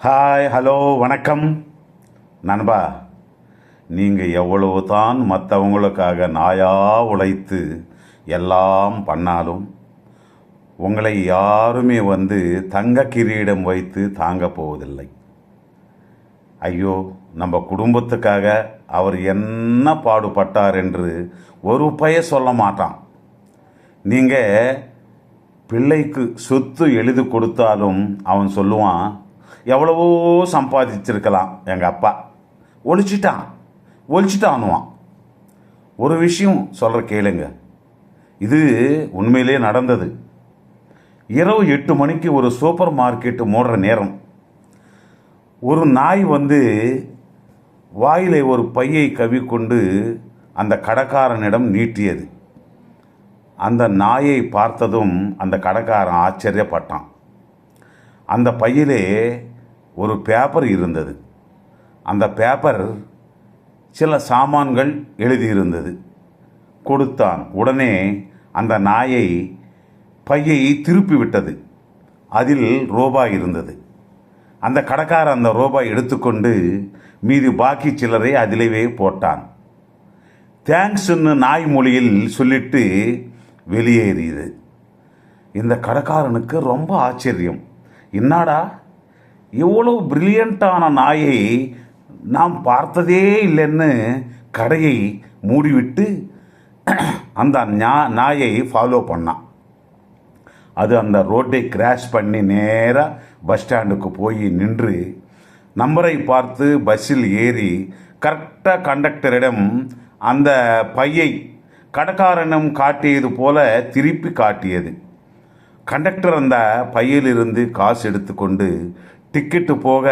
Hi, hello, வணக்கம் நண்பா. நீங்கள் எவ்வளவு தான் மற்றவங்களுக்காக நாயாக உழைத்து எல்லாம் பண்ணாலும் உங்களை யாருமே தங்க கிரீடம் வைத்து தாங்க போவதில்லை. ஐயோ, நம்ம குடும்பத்துக்காக அவர் என்ன பாடுபட்டார் என்று ஒரு பய சொல்ல மாட்டான். நீங்கள் பிள்ளைக்கு சொத்து எழுதி கொடுத்தாலும் அவன் சொல்லுவான், எவ்வளவோ சம்பாதிச்சிருக்கலாம், எங்கள் அப்பா ஒழிச்சிட்டான்னுவான். ஒரு விஷயம் சொல்கிற கேளுங்க, இது உண்மையிலே நடந்தது. இரவு 8 மணிக்கு ஒரு சூப்பர் மார்க்கெட்டு மூடுற நேரம். ஒரு நாய் வாயிலை ஒரு பையை கவிக்கொண்டு அந்த கடைக்காரனிடம் நீட்டியது. அந்த நாயை பார்த்ததும் அந்த கடைக்காரன் ஆச்சரியப்பட்டான். அந்த பையிலே ஒரு பேப்பர் இருந்தது. அந்த பேப்பர் சில சாமான்கள் எழுதியிருந்தது. கொடுத்தான். உடனே அந்த நாயை பையை திருப்பி விட்டது. அதில் ரூபாய் இருந்தது. அந்த கடைக்காரன் அந்த ரூபாய் எடுத்துக்கொண்டு மீதி பாக்கி சில்லறை அதிலேயே போட்டான். தேங்க்ஸ்ன்னு நாய் மொழியில் சொல்லிட்டு வெளியேறியது. இந்த கடைக்காரனுக்கு ரொம்ப ஆச்சரியம். என்னடா, இவ்வளோ பிரில்லியண்ட்டான நாயை நாம் பார்த்ததே இல்லைன்னு கடையை மூடிவிட்டு அந்த நாயை ஃபாலோ பண்ணான். அது அந்த ரோட்டை கிராஷ் பண்ணி நேராக பஸ் ஸ்டாண்டுக்கு போய் நின்று நம்பரை பார்த்து பஸ்ஸில் ஏறி கரெக்டாக கண்டக்டரிடம் அந்த பையை கடைக்காரனும் காட்டியது போல திருப்பி காட்டியது. கண்டக்டர் அந்த பையிலிருந்து காசு எடுத்துக்கொண்டு டிக்கெட்டு போக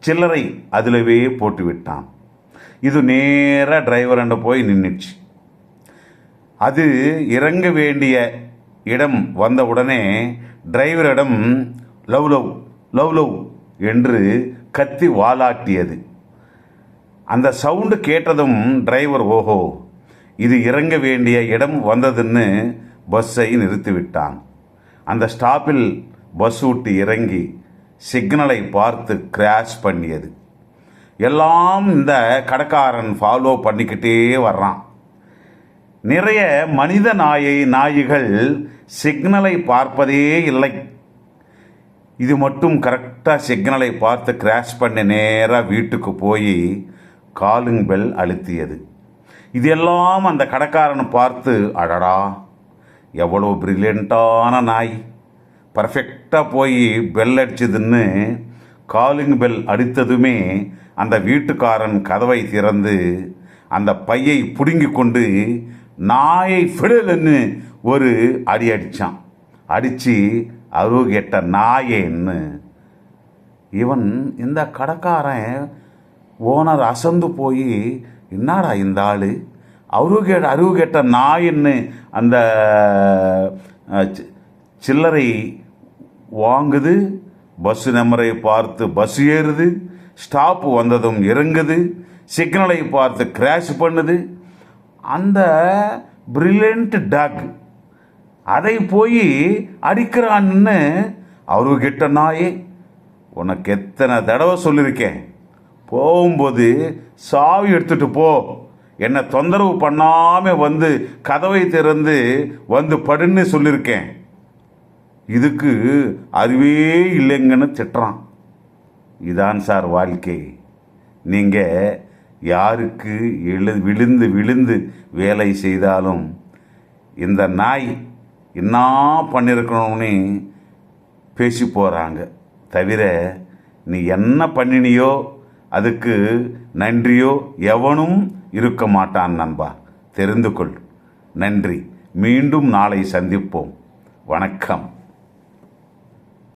சில்லறை அதிலவே போட்டு விட்டான். இது நேராக டிரைவர்கிட்ட போய் நின்றுச்சு. அது இறங்க வேண்டிய இடம் வந்தவுடனே டிரைவரிடம் லவ் லவ் லவ் லவ் என்று கத்தி வாலாட்டியது. அந்த சவுண்டு கேட்டதும் டிரைவர், ஓஹோ, இது இறங்க வேண்டிய இடம் வந்ததுன்னு பஸ்ஸை நிறுத்திவிட்டான். அந்த ஸ்டாப்பில் பஸ் விட்டு இறங்கி சிக்னலை பார்த்து கிராஷ் பண்ணியது. எல்லாம் இந்த கடைக்காரன் ஃபாலோ பண்ணிக்கிட்டே வர்றான். நிறைய மனித நாய்கள் சிக்னலை பார்ப்பதே இல்லை. இது மட்டும் கரெக்டாக சிக்னலை பார்த்து கிராஷ் பண்ணி நேராக வீட்டுக்கு போய் காலிங் பெல் அழுத்தியது. இதெல்லாம் அந்த கடைக்காரனை பார்த்து, அடடா, எவ்வளோ பிரில்லியண்ட்டான நாய், பர்ஃபெக்டாக போய் பெல் அடிச்சதுன்னு காலிங் பெல் அடித்ததுமே அந்த வீட்டுக்காரன் கதவை திறந்து அந்த பையை பிடுங்கி கொண்டு நாயை ஃபிடலுன்னு ஒரு அடி அடித்தான். அடித்து அருவு கேட்ட நாயேன்னு. இவன் இந்த கடைக்காரன் ஓனர் அசந்து போய், என்னடா இந்த ஆள் அருவு கேட்ட நாயின்னு அந்த சில்லறை வாங்குது, பஸ்ஸு நம்பரை பார்த்து பஸ் ஏறுது, ஸ்டாப்பு வந்ததும் இறங்குது, சிக்னலை பார்த்து கிராஷ் பண்ணுது. அந்த பிரில்லியண்ட் டாக் அதை போய் அடிக்கிறான்னு அவரு கிட்ட நாயே, உனக்கு எத்தனை தடவை சொல்லியிருக்கேன், போகும்போது சாவி எடுத்துகிட்டு போ, என்னை தொந்தரவு பண்ணாமல் கதவை திறந்து படுன்னு சொல்லியிருக்கேன். இதுக்கு அறிவே இல்லைங்கன்னு திட்டுறான். இதான் சார் வாழ்க்கை. நீங்கள் யாருக்கு விழுந்து வேலை செய்தாலும் இந்த நாய் என்ன பண்ணியிருக்கணும்னு பேசி போகிறாங்க. தவிர நீ என்ன பண்ணினியோ அதுக்கு நன்றியோ எவனும் இருக்க மாட்டான் நண்பா, தெரிந்து கொள். நன்றி. மீண்டும் நாளை சந்திப்போம். வணக்கம்.